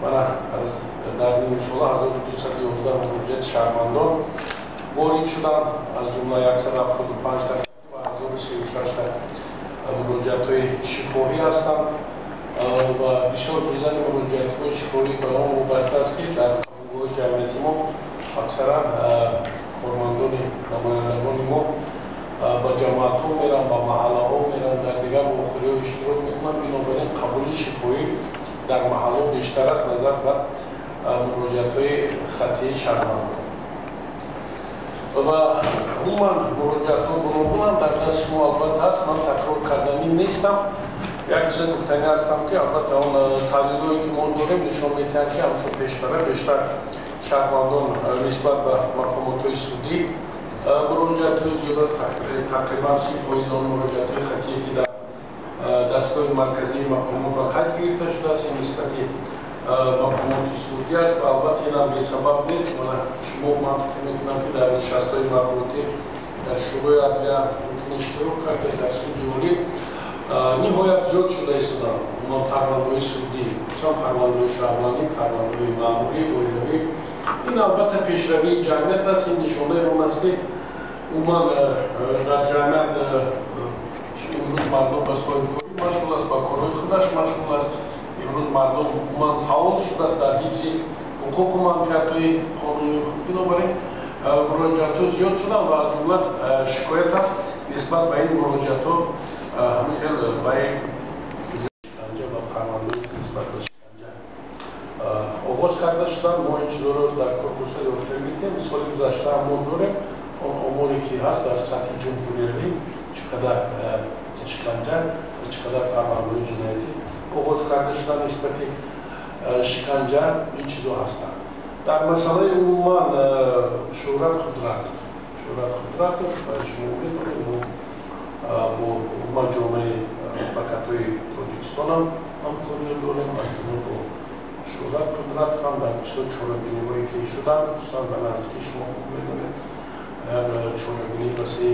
من از در نیم سال 1211 مراجعه شهروندان وارد شدم از جمله 175 تا و 1036 تا مراجعه‌های شفاهی هستند و بسیار تعداد مراجعه‌های شفاهی به آن وابسته است که در کارگاه جمعیتی ما اکثرا کارمندان نمایندگان ما با جماعت‌ها میرن، با محله‌ها میرن، در دیگر مخاطرات اشتراک میکنن. بنابراین قبول شفاهی در محله بیشتر است نظر به مراجعه‌های خطی شهروندان. و عموما مراجعه‌ها گوناگون در دست شما البته هست، من تکرار کردنی نیستم. یک چیز گفتنی هستم که البته اون تحلیل‌هایی که ما داریم نشان می‌دهند که همچون بیشتر شهروندان نسبت به مقامات‌های سودی مراجعه‌های زیاد است. تقریبا 30% آن مراجعه‌های خطی که در دستگاه مرکزی مقامات به خط گرفته شده است نسبت مقامات سودی است و البته این هم بی‌سبب نیست. شما من فکر می‌کنم که در نشست‌های مطبوعاتی در شورای عدلیه اشتراک کرده در سود عالی نهایت زیاد شده ایستادن. اونها پرونده‌های سودی، خصوصا پرونده‌های شهروندی، پرونده‌های معمولی، عالی‌ای. این البته پیشروی جمعیت است. این نشانه اون است که عموما در جمعیت امروز مردم به سوال‌جویی مشغول است، با کارهای خودش مشغول است. امروز مردم عموما فعال شده است در حفظ حقوق و منفعت‌های قانونی خود. بنابراین مراجعه‌ها زیاد شدن و از جمله شکایت هم نسبت به این مراجعه‌ها همین خیلی برای شکنجه و پرونده‌ای نسبت به شکنجه آغاز کرده شدن. ما این چیزا رو در کورپوس یافته می‌کنیم. سال گذشته هم ما داریم اون اموری که هست در سطح جمهوری چقدر شکنجه و چقدر پرونده‌های جنایتی آغاز کرده شدن نسبت شکنجه این چیزا هستند. در مسئله عموما شهرت قدرت و شما می‌دونید با جامعه مملکت‌های تاجیکستان هم همکاری داریم. از جمله با شهرت قدرت هم در بسیار چاره‌بینی‌هایی که شدن، خصوصا به نزدیکی شما می‌دونید چاره‌بینی واسه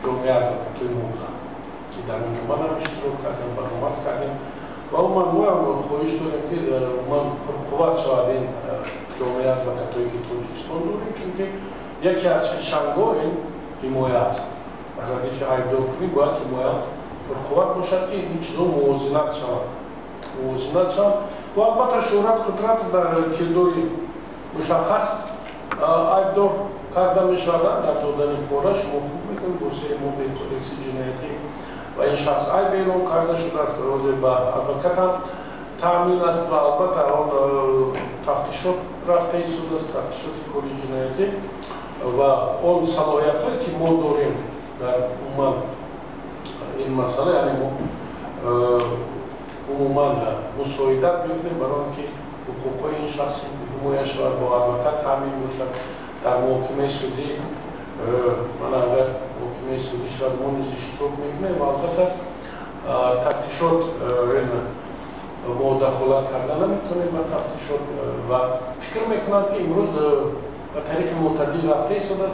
جامعه از مملکت‌های مبهم که در اونجا من هم اشتراک کردیم، برآمد کردیم و عموما ما هم خواهش داریم که عموما پرقوت شود این جامعه از مملکت‌هایی که تاجیکستان داریم، چون که یکی از فشنگاه این حمایه است. از ردیف عیبدار کنی باید حمایه پرقوت باشد که این چیزا موازنت شود و البته شهرت قدرت در کرداری مشخص عیبدار کرده می شود در دادن پاره. شما خوب می‌دونید دوسیه مورد کودکس جنایتی و این شخص عیب اعلام کرده شده است، راجع به ادوکات هم تامین است و البته آن تفتیشات رفته ایستاده است، تفتیشات کاری جنایتی و آن صلاحیت‌هایی که ما داریم در عموما این مسئله، یعنی ما عموما مساعدت می‌کنیم برای اینکه حقوق‌های این شخص حمایه شود، با ادوکات تامین باشد. در محکمه سودی من اگر محکمه سودی شود ما نیز اشتراک می‌کنیم و البته تفتیشات ما دخالت کردن نمی‌تونیم و تفتیشات و فکر می‌کنم که امروز به طریق معتدل رفته ایستاده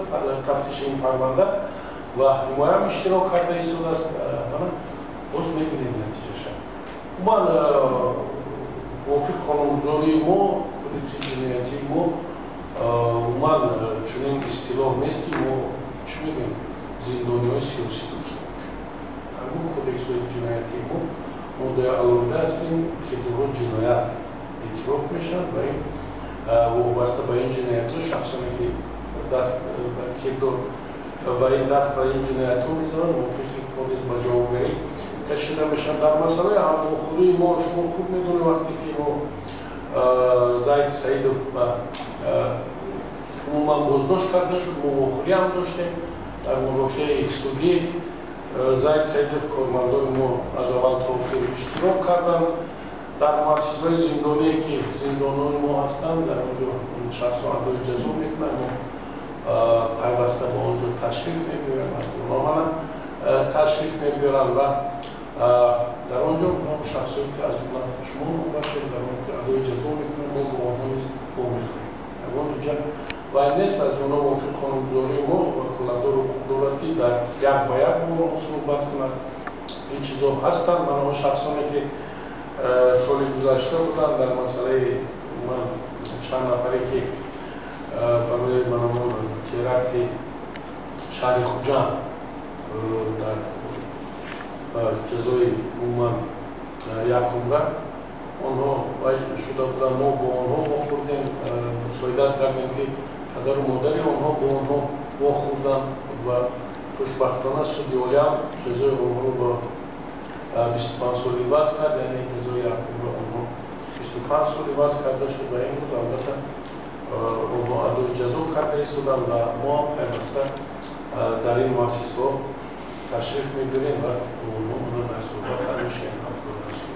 تفتیش این پرونده و حمایه هم اشتراک کرده ایستاده است. باز می‌بینیم نتیجه‌اش. من موافق قانون‌گذاری ما کودکس جنایتی ما من چنین اصطلاح نیست که ما چی میگیم زندانی‌های سیاسی داشته باشیم. در اون کودکس‌های جنایتی ما مدعی علوده هستیم که دوران جنایت اعتراف میشن و این وابسته به این جنایت‌ها شخصانی که دست به کردار و این دست به این جنایت‌ها میزنن موافق کودکس به جوابگری کشیده میشن. در مسئله همخوری ما شما خوب میدونید وقتی که ما زید سعیدوف عموما بازداشت کرده شد، مواخری هم داشتیم در مرافعه سودی. زید سعیدوف کارمندان ما از اول تا آخر اشتراک کردن در مؤسسه‌های زندانی که زندان‌های ما هستند. در اونجا این شخص‌ها ادای جزا میکنن، ما پیوسته با اونجا تشریف میبرن، از اونها هم تشریف میبرن و در آنجا ما شخصایی که از جمله شما باشید در اون که ادای جزا میکنن ما با آنها نیز با میخوریم. اینجا و این نیست از جمله موافق قانون‌گذاری ما و کلاهدار حقوق دولتی در یک با یک با ما صحبت کنند. این چیزا هستند. من اون شخصانی که соли гузашта буданд дар масъалаи ман чанд нафаре ки барои манамон теракти шаҳри хуҷанд дар ҷазои умуман якумра онҳо вай шуда буданд. Мо бо онҳо вохӯрдем, мусоидат кардем ки падару модари онҳо бо онҳо вохӯрданд ва хушбахтона суди олиам ҷазои онҳо ба 25 соли ваз кард, яъне ҷазои якумра онҳо 25 соли ваз карда шуд ва имрӯз албатта онҳо адои ҷазо карда истоданд ва мо пайваста дар ин муассисаҳо ташриф мегирем ва онҳо дар суҳбат ҳамеша ҳамкор ҳастем.